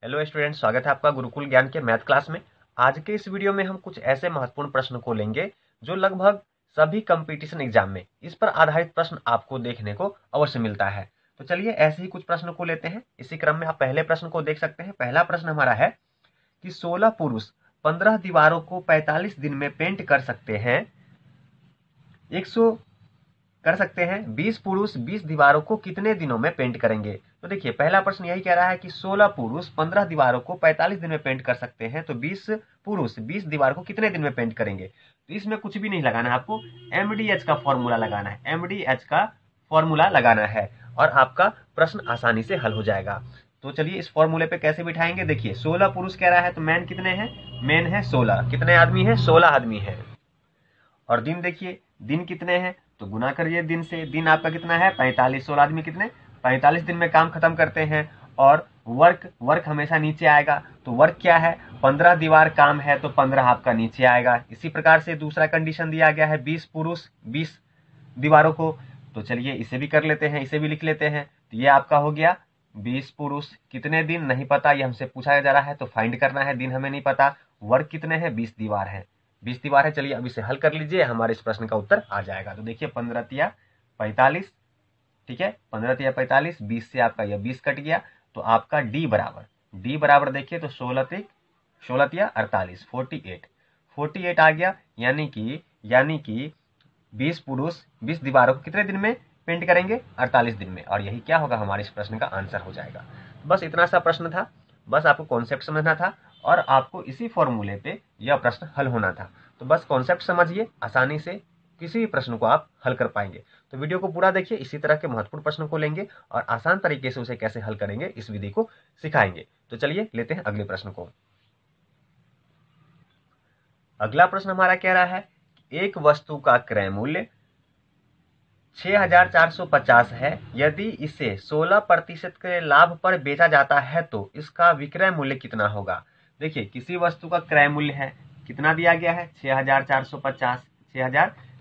Hello student, स्वागत है आपका गुरुकुल ज्ञान के मैथ क्लास में। आज के इस वीडियो में हम कुछ ऐसे महत्वपूर्ण प्रश्न को लेंगे जो लगभग सभी कंपटीशन एग्जाम में इस पर आधारित प्रश्न आपको देखने को अवश्य मिलता है। तो चलिए ऐसे ही कुछ प्रश्न को लेते हैं। इसी क्रम में आप पहले प्रश्न को देख सकते हैं। पहला प्रश्न हमारा है कि 16 पुरुष 15 दीवारों को 45 दिन में पेंट कर सकते हैं। 20 पुरुष 20 दीवारों को कितने दिनों में पेंट करेंगे। तो देखिए पहला प्रश्न यही कह रहा है कि 16 पुरुष 15 दीवारों को 45 दिन में पेंट कर सकते हैं, तो 20 पुरुष 20 दीवार को कितने दिन में पेंट करेंगे। तो इसमें कुछ भी नहीं लगाना है, आपको एमडीएच का फॉर्मूला लगाना है। एमडीएच का फॉर्मूला लगाना है और आपका प्रश्न आसानी से हल हो जाएगा। तो चलिए इस फॉर्मूले पे कैसे बिठाएंगे। देखिए 16 पुरुष कह रहा है तो मैन कितने हैं, मैन है 16। कितने आदमी है, 16 आदमी है। और दिन देखिए दिन कितने हैं, तो गुना करिए दिन से। दिन आपका कितना है 45। 16 आदमी कितने 45 दिन में काम खत्म करते हैं। और वर्क हमेशा नीचे आएगा, तो वर्क क्या है 15 दीवार काम है, तो 15 आपका नीचे आएगा। इसी प्रकार से दूसरा कंडीशन दिया गया है 20 पुरुष 20 दीवारों को। तो चलिए इसे भी कर लेते हैं, इसे भी लिख लेते हैं। तो ये आपका हो गया 20 पुरुष कितने दिन नहीं पता, ये हमसे पूछा जा रहा है तो फाइंड करना है। दिन हमें नहीं पता, वर्क कितने हैं 20 दीवार है, 20 दीवार है। चलिए अब इसे हल कर लीजिए, हमारे इस प्रश्न का उत्तर आ जाएगा। तो देखिए 15 तिया 45, ठीक है 15 तिया 45, 20 से आपका यह 20 कट गया, तो आपका डी बराबर देखिए तो 16 तिया 48, 48 आ गया। यानी कि 20 पुरुष 20 दीवारों को कितने दिन में पेंट करेंगे, 48 दिन में। और यही क्या होगा, हमारे इस प्रश्न का आंसर हो जाएगा। बस इतना सा प्रश्न था, बस आपको कॉन्सेप्ट समझना था और आपको इसी फॉर्मूले पे यह प्रश्न हल होना था। तो बस कॉन्सेप्ट समझिए, आसानी से किसी भी प्रश्न को आप हल कर पाएंगे। तो वीडियो को पूरा देखिए, इसी तरह के महत्वपूर्ण प्रश्न को लेंगे और आसान तरीके से उसे कैसे हल करेंगे इस विधि को सिखाएंगे। तो चलिए लेते हैं अगले प्रश्न को। अगला प्रश्न हमारा कह रहा है एक वस्तु का क्रय मूल्य 6450 है। यदि इसे 16% के लाभ पर बेचा जाता है तो इसका विक्रय मूल्य कितना होगा। देखिए किसी वस्तु का क्रय मूल्य है, कितना दिया गया है 6450।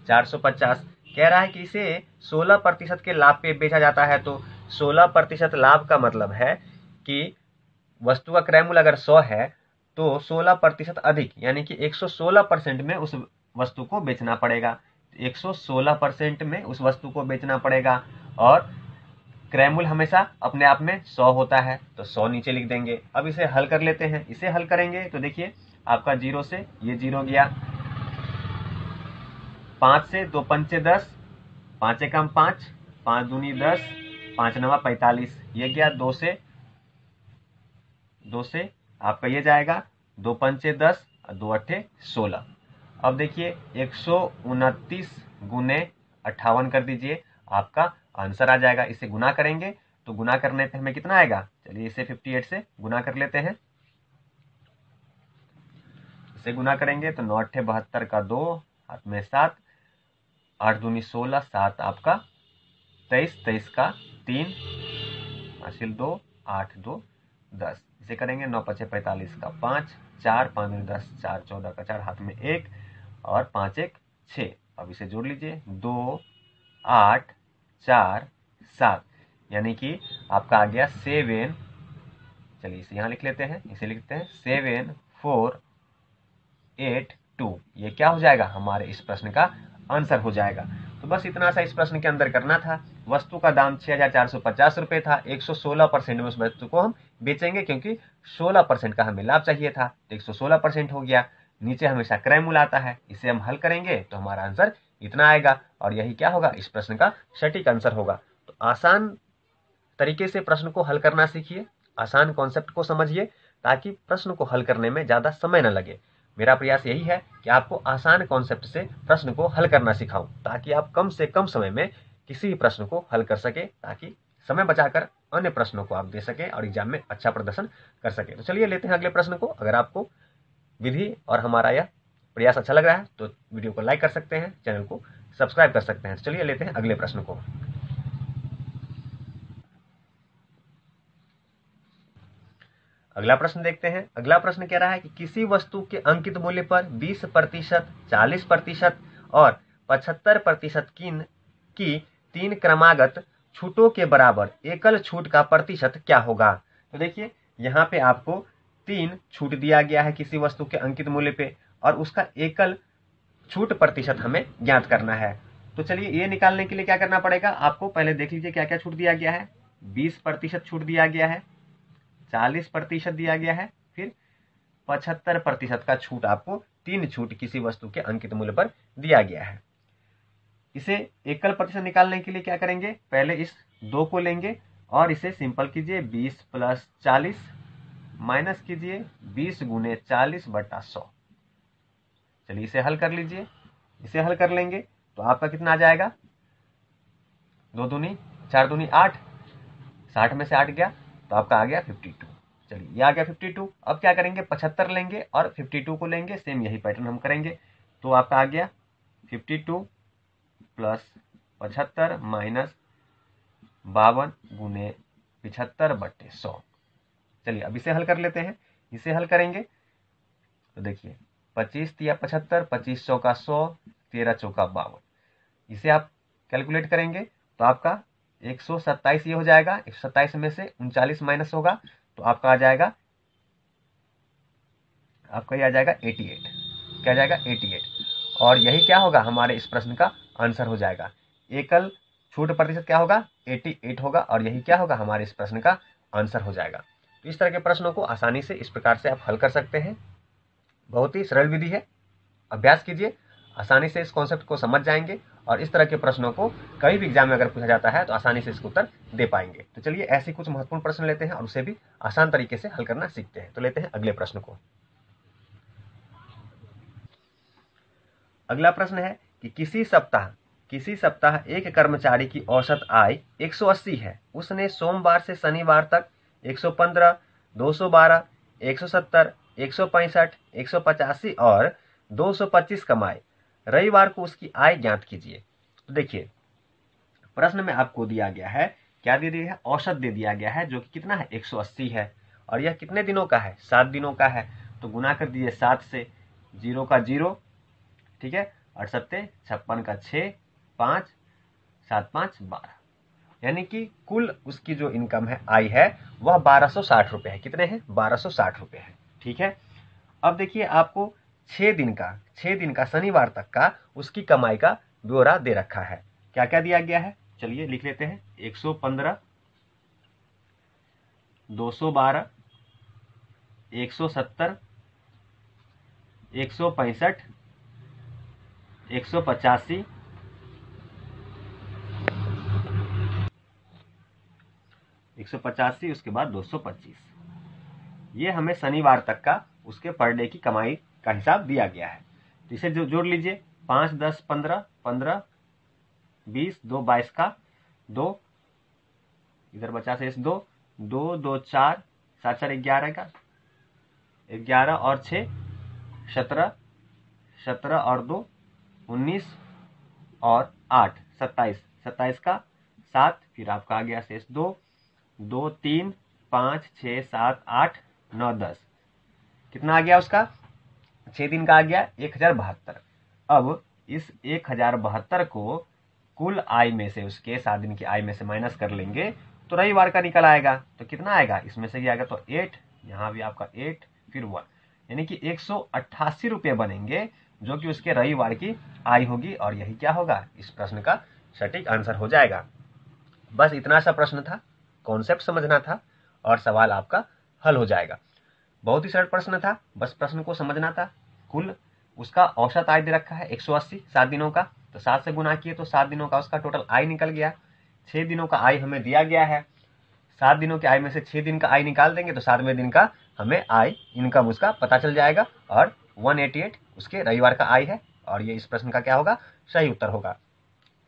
6450 कह रहा है कि इसे 16% के लाभ पे बेचा जाता है। तो 16% लाभ का मतलब है कि वस्तु का क्रय मूल्य अगर 100 है तो 16% अधिक यानी कि 116% में उस वस्तु को बेचना पड़ेगा। 116% में उस वस्तु को बेचना पड़ेगा। और क्रय मूल्य हमेशा अपने आप में 100 होता है, तो 100 नीचे लिख देंगे। अब इसे हल कर लेते हैं। इसे हल करेंगे तो देखिए आपका 0 से ये 0 गया, 5 से 2 पंचे 10, 5 एकम 5, 5 दूनी 10, 5 नवा 45, ये गया 2 से आपका ये जाएगा 2 पंचे 10 और 2 अट्ठे 16। अब देखिए 129 गुने 58 कर दीजिए, आपका आंसर आ जाएगा। इसे गुना करेंगे तो गुना करने पे हमें कितना आएगा, चलिए इसे 58 से गुना कर लेते हैं। इसे गुना करेंगे तो 9 अट्ठे 72 का 2, हाथ में 7, 8 दूनी 16, 7 आपका 23, 23 का 3, हासिल 2, 8 2 10। इसे करेंगे 9 पचे 45 का 5, 4 5 दूनी 10, 4 14 का 4, हाथ में 1 और 5 1 6। अब इसे जोड़ लीजिए 2 8 4 7, यानी कि आपका आ गया 7। चलिए इसे यहाँ लिख लेते हैं, इसे लिखते हैं 7 4 8 2। ये क्या हो जाएगा, हमारे इस प्रश्न का आंसर हो जाएगा। तो बस इतना सा इस प्रश्न के अंदर करना था। वस्तु का दाम 6450 रुपये था। 116% में उस वस्तु को हम बेचेंगे क्योंकि 16% का हमें लाभ चाहिए था, तो 116% हो गया। नीचे हमेशा क्रय मूल्य आता है, इसे हम हल करेंगे तो हमारा आंसर इतना आएगा और यही क्या होगा, इस प्रश्न का सटीक आंसर होगा। तो आसान तरीके से प्रश्न को हल करना सीखिए, आसान कॉन्सेप्ट को समझिए ताकि प्रश्न को हल करने में ज़्यादा समय न लगे। मेरा प्रयास यही है कि आपको आसान कॉन्सेप्ट से प्रश्न को हल करना सिखाऊं ताकि आप कम से कम समय में किसी भी प्रश्न को हल कर सके, ताकि समय बचाकर अन्य प्रश्नों को आप दे सकें और एग्जाम में अच्छा प्रदर्शन कर सके। तो चलिए लेते हैं अगले प्रश्न को। अगर आपको विधि और हमारा यह प्रयास अच्छा लग रहा है तो वीडियो को लाइक कर सकते हैं, चैनल को सब्सक्राइब कर सकते हैं। चलिए लेते हैं अगले प्रश्न को। अगला प्रश्न देखते हैं। अगला प्रश्न कह रहा है कि किसी वस्तु के अंकित मूल्य पर 20%, 40% और 75% की 3 क्रमागत छूटों के बराबर एकल छूट का प्रतिशत क्या होगा। तो देखिए यहाँ पे आपको 3 छूट दिया गया है किसी वस्तु के अंकित मूल्य पे, और उसका एकल छूट प्रतिशत हमें ज्ञात करना है। तो चलिए ये निकालने के लिए क्या करना पड़ेगा, आपको पहले देख लीजिए क्या क्या छूट दिया गया है। 20% छूट दिया गया है, 40% दिया गया है, फिर 75% का छूट, आपको 3 छूट किसी वस्तु के अंकित मूल्य पर दिया गया है। इसे एकल प्रतिशत निकालने के लिए क्या करेंगे, पहले इस 2 को लेंगे और इसे सिंपल कीजिए, 20 + 40 माइनस कीजिए 20 × 40/100। चलिए इसे हल कर लीजिए। इसे हल कर लेंगे तो आपका कितना आ जाएगा, 2 दूनी 4 दूनी 8, 60 में से 8 गया तो आपका आ गया 52। चलिए ये आ गया 52। अब क्या करेंगे, 75 लेंगे और 52 को लेंगे, सेम यही पैटर्न हम करेंगे। तो आपका आ गया 52 + 75 - 52 × 75/100। चलिए अब इसे हल कर लेते हैं। इसे हल करेंगे तो देखिए 25 × 75, 2500 का 100, 13 चौका 52। इसे आप कैलकुलेट करेंगे तो आपका 127 ये हो जाएगा। 127 में से 39 माइनस होगा तो आपका आ जाएगा, आपका ये आ जाएगा 88। क्या जाएगा, 88। और यही क्या होगा, हमारे इस प्रश्न का आंसर हो जाएगा। एकल छूट प्रतिशत क्या होगा, 88 होगा, और यही क्या होगा, हमारे इस प्रश्न का आंसर हो जाएगा। तो इस तरह के प्रश्नों को आसानी से इस प्रकार से आप हल कर सकते हैं। बहुत ही सरल विधि है, अभ्यास कीजिए, आसानी से इस कॉन्सेप्ट को समझ जाएंगे और इस तरह के प्रश्नों को कहीं भी एग्जाम में अगर पूछा जाता है तो आसानी से इसका उत्तर दे पाएंगे। तो चलिए ऐसे कुछ महत्वपूर्ण प्रश्न लेते हैं और उसे भी आसान तरीके से हल करना सीखते हैं। तो लेते हैं अगले प्रश्न को। अगला प्रश्न है कि किसी सप्ताह एक कर्मचारी की औसत आय 180 है। उसने सोमवार से शनिवार तक 115, 212, 170, 165, 185 और 225 कमाए। रविवार को उसकी आय ज्ञात कीजिए। तो देखिए प्रश्न में आपको दिया गया है, क्या दे दिया है, औसत दे दिया गया है, जो कि कितना है, 180 है, और यह कितने दिनों का है, 7 दिनों का है। तो गुना कर दीजिए 7 से, 0 का 0, ठीक है, 8 सत्ते 56 का 6, 5 7 5 12, यानी कि कुल उसकी जो इनकम है, आय है, वह 1260 रुपये है। कितने हैं, 1260 रुपये है। ठीक है, अब देखिए आपको 6 दिन का शनिवार तक का उसकी कमाई का ब्यौरा दे रखा है। क्या क्या दिया गया है, चलिए लिख लेते हैं। 115, 212, 170, 165, 185, 185, उसके बाद 225। ये हमें शनिवार तक का उसके पर डे की कमाई का हिसाब दिया गया है। तो इसे जो जोड़ लीजिए, 5 10 15, 15 20, 2 22 का 2, इधर बचा शेष 2, 2 2 4, 7 4 11 का 11 और 6 17, 17 और 2 19 और 8 27, 27 का 7, फिर आपका आ गया शेष 2 2 3 5 6 7 8 9 10। कितना आ गया उसका, 6 दिन का आ गया 1072। अब इस 1072 को कुल आय में से, उसके 7 दिन की आय में से माइनस कर लेंगे तो रविवार का निकल आएगा। तो कितना आएगा, इसमें से ये आएगा तो 8, यहाँ भी आपका 8, फिर 1, यानी कि 188 रुपये बनेंगे, जो कि उसके रविवार की आय होगी। और यही क्या होगा, इस प्रश्न का सटीक आंसर हो जाएगा। बस इतना सा प्रश्न था, कॉन्सेप्ट समझना था और सवाल आपका हल हो जाएगा। बहुत ही सरल प्रश्न था, बस प्रश्न को समझना था। कुल उसका औसत आय दे रखा है 180 7 दिनों का, तो 7 से गुना किए तो 7 दिनों का उसका टोटल आय निकल गया। 6 दिनों का आय हमें दिया गया है, 7 दिनों के आय में से 6 दिन का आय निकाल देंगे तो 7वें दिन का हमें आय इनकम उसका पता चल जाएगा, और 188 उसके रविवार का आय है, और ये इस प्रश्न का क्या होगा, सही उत्तर होगा।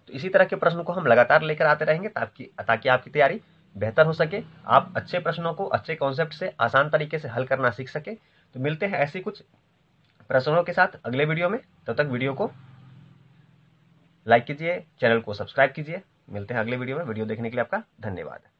तो इसी तरह के प्रश्न को हम लगातार लेकर आते रहेंगे ताकि आपकी तैयारी बेहतर हो सके, आप अच्छे प्रश्नों को अच्छे कॉन्सेप्ट से आसान तरीके से हल करना सीख सके। तो मिलते हैं ऐसी कुछ प्रश्नों के साथ अगले वीडियो में। तब तक वीडियो को लाइक कीजिए, चैनल को सब्सक्राइब कीजिए। मिलते हैं अगले वीडियो में। वीडियो देखने के लिए आपका धन्यवाद।